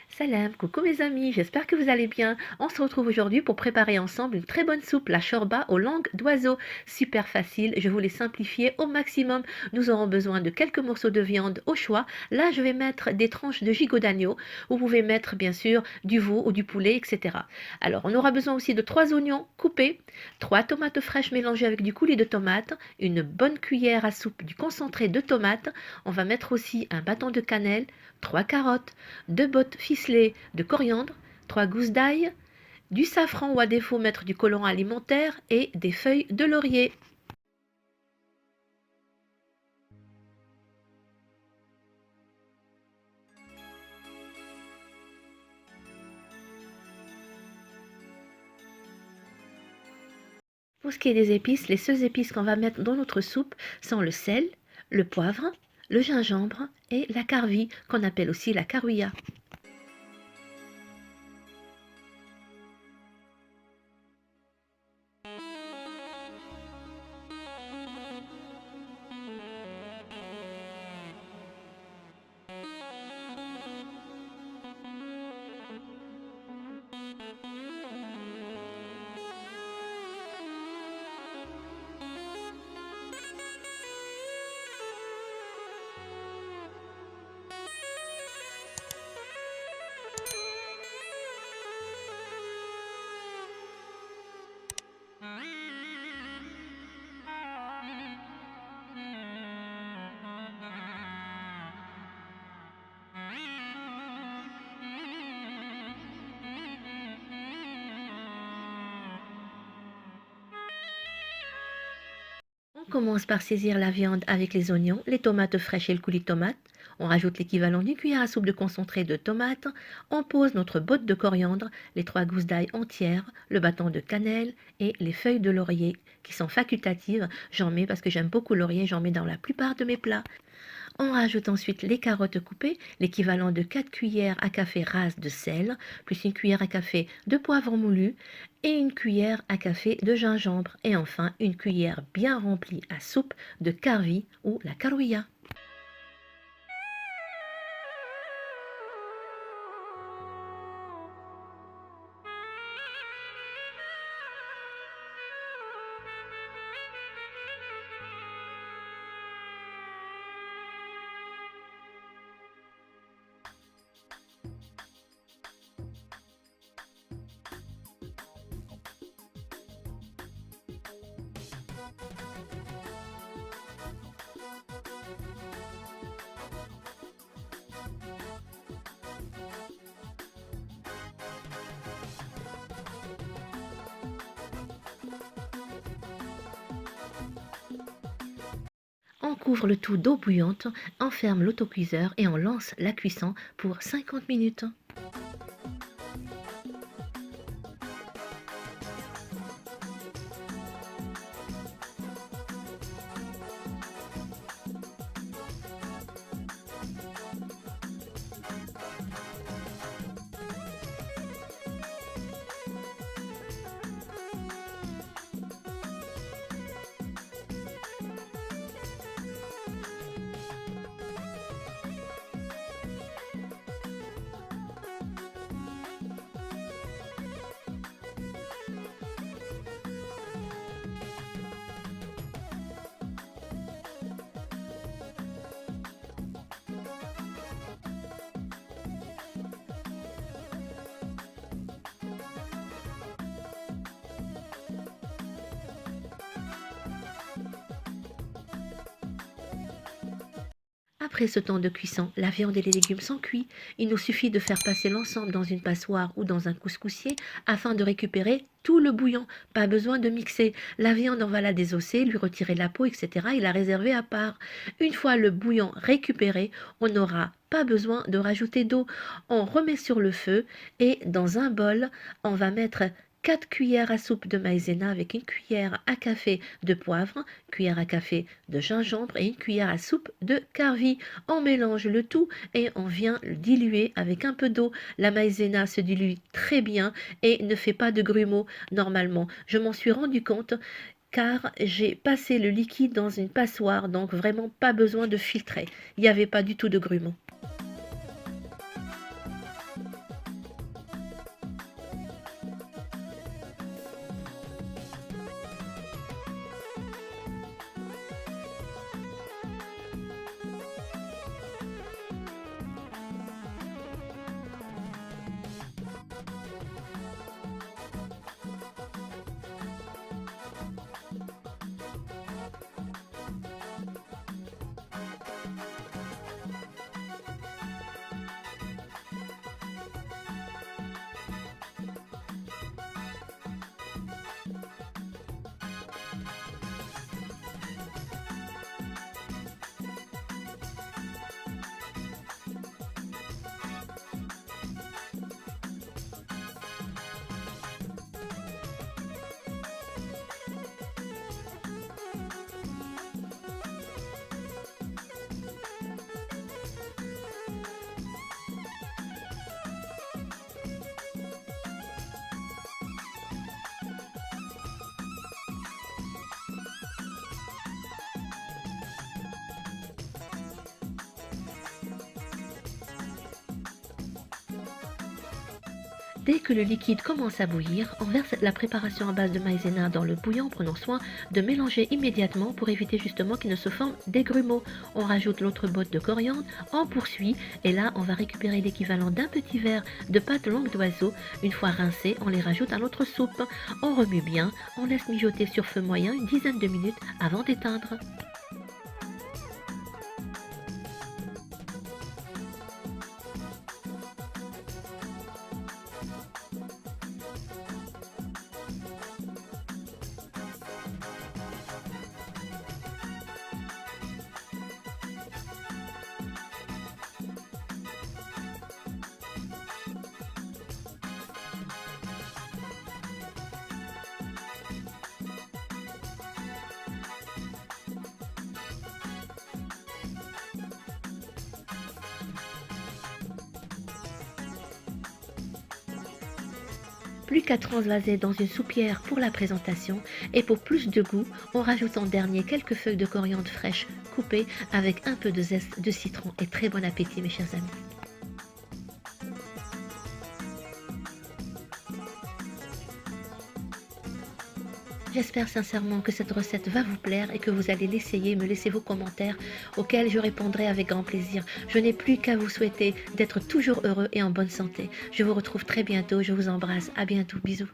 Salam, coucou mes amis, j'espère que vous allez bien. On se retrouve aujourd'hui pour préparer ensemble une très bonne soupe, la shorba aux langues d'oiseau. Super facile, je vous l'ai simplifié au maximum. Nous aurons besoin de quelques morceaux de viande au choix. Là, je vais mettre des tranches de gigot d'agneau. Vous pouvez mettre bien sûr du veau ou du poulet, etc. Alors, on aura besoin aussi de 3 oignons coupés, 3 tomates fraîches mélangées avec du coulis de tomate, une bonne cuillère à soupe du concentré de tomate. On va mettre aussi un bâton de cannelle, 3 carottes, 2 bottes ficelées de coriandre, 3 gousses d'ail, du safran ou à défaut mettre du colorant alimentaire et des feuilles de laurier. Pour ce qui est des épices, les seules épices qu'on va mettre dans notre soupe sont le sel, le poivre, le gingembre et la carvie qu'on appelle aussi la carouilla. On commence par saisir la viande avec les oignons, les tomates fraîches et le coulis de tomate. On rajoute l'équivalent d'une cuillère à soupe de concentré de tomate. On pose notre botte de coriandre, les 3 gousses d'ail entières, le bâton de cannelle et les feuilles de laurier qui sont facultatives. J'en mets parce que j'aime beaucoup le laurier, j'en mets dans la plupart de mes plats. On rajoute ensuite les carottes coupées, l'équivalent de 4 cuillères à café rases de sel, plus une cuillère à café de poivre moulu et une cuillère à café de gingembre. Et enfin, une cuillère bien remplie à soupe de carvi ou la carouilla. On couvre le tout d'eau bouillante, on ferme l'autocuiseur et on lance la cuisson pour 50 minutes. Après ce temps de cuisson, la viande et les légumes sont cuits. Il nous suffit de faire passer l'ensemble dans une passoire ou dans un couscoussier afin de récupérer tout le bouillon. Pas besoin de mixer. La viande, on va la désosser, lui retirer la peau, etc. et la réserver à part. Une fois le bouillon récupéré, on n'aura pas besoin de rajouter d'eau. On remet sur le feu et dans un bol, on va mettre 4 cuillères à soupe de maïzena avec une cuillère à café de poivre, cuillère à café de gingembre et une cuillère à soupe de carvi. On mélange le tout et on vient le diluer avec un peu d'eau. La maïzena se dilue très bien et ne fait pas de grumeaux normalement. Je m'en suis rendu compte car j'ai passé le liquide dans une passoire, donc vraiment pas besoin de filtrer. Il n'y avait pas du tout de grumeaux. Dès que le liquide commence à bouillir, on verse la préparation à base de maïzena dans le bouillon, prenant soin de mélanger immédiatement pour éviter justement qu'il ne se forme des grumeaux. On rajoute l'autre botte de coriandre, on poursuit et là on va récupérer l'équivalent d'un petit verre de pâte langue d'oiseau. Une fois rincées, on les rajoute à notre soupe. On remue bien, on laisse mijoter sur feu moyen une dizaine de minutes avant d'éteindre. Plus qu'à transvaser dans une soupière pour la présentation et pour plus de goût, on rajoute en dernier quelques feuilles de coriandre fraîches coupées avec un peu de zeste de citron et très bon appétit mes chers amis. J'espère sincèrement que cette recette va vous plaire et que vous allez l'essayer, me laisser vos commentaires auxquels je répondrai avec grand plaisir. Je n'ai plus qu'à vous souhaiter d'être toujours heureux et en bonne santé. Je vous retrouve très bientôt, je vous embrasse, à bientôt, bisous.